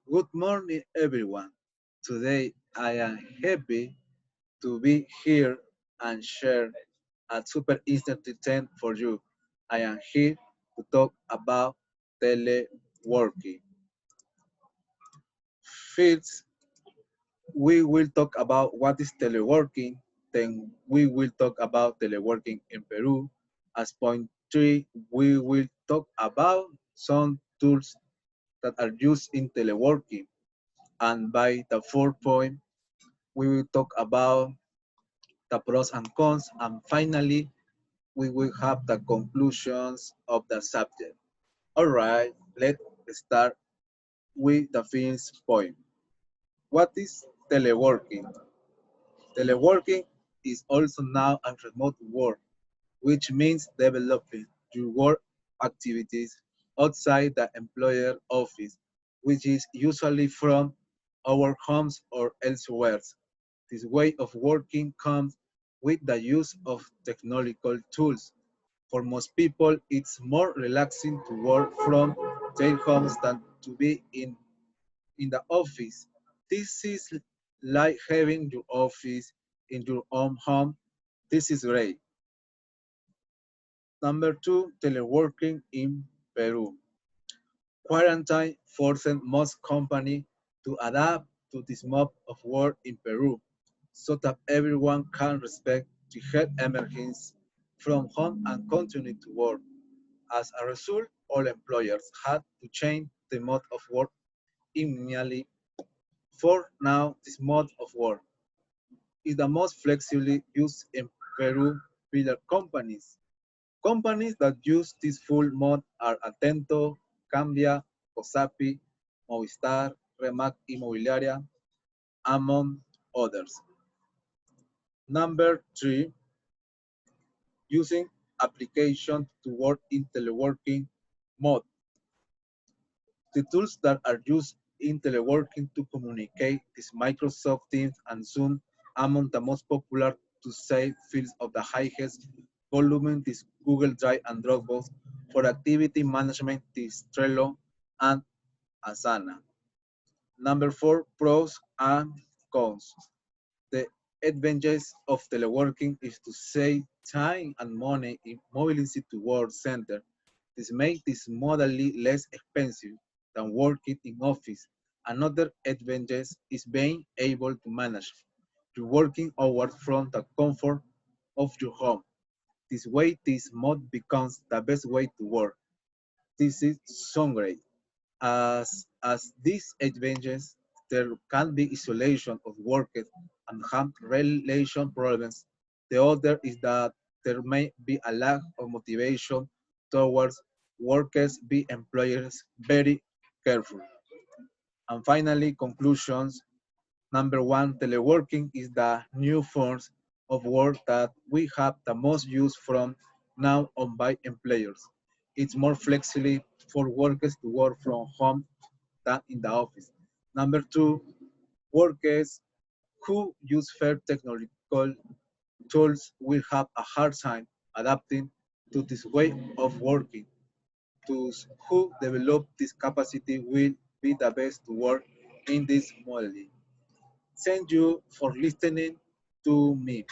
Good morning, everyone. Today I am happy to be here and share a super interesting thing for you. I am here to talk about teleworking. First, we will talk about what is teleworking. Then we will talk about teleworking in Peru. As point three, we will talk about some tools that are used in teleworking. And by the fourth point, we will talk about the pros and cons, and finally, we will have the conclusions of the subject. All right, let's start with the first point. What is teleworking? Teleworking is also known as remote work, which means developing your work activities outside the employer office, which is usually from our homes or elsewhere. This way of working comes with the use of technological tools. For most people, it's more relaxing to work from their homes than to be in the office. This is like having your office in your own home. This is great. Number two, teleworking in Peru. Quarantine forced most companies to adapt to this mode of work in Peru so that everyone can respect the health emergency from home and continue to work. As a result, all employers had to change the mode of work immediately. For now, this mode of work is the most flexibly used in Peru by companies. Companies that use this full mode are Atento, Cambia, Cosapi, Movistar, Remac Inmobiliaria, among others. Number three, using application to work in teleworking mode. The tools that are used in teleworking to communicate is Microsoft Teams and Zoom among the most popular to say fields of the highest volume is Google Drive and Dropbox. For activity management is Trello and Asana. Number four, pros and cons. The advantages of teleworking is to save time and money in mobility to work center. This makes this modally less expensive than working in office. Another advantage is being able to manage your working hours from the comfort of your home. This way, this mode becomes the best way to work. This is so great. As these advantages, there can be isolation of workers and have relation problems. The other is that there may be a lack of motivation towards workers, be employers very careful. And finally, conclusions. Number one, teleworking is the new forms of work that we have the most use from now on by employers. It's more flexible for workers to work from home than in the office. Number two, workers who use fair technological tools will have a hard time adapting to this way of working. Those who develop this capacity will be the best to work in this model. Thank you for listening to me.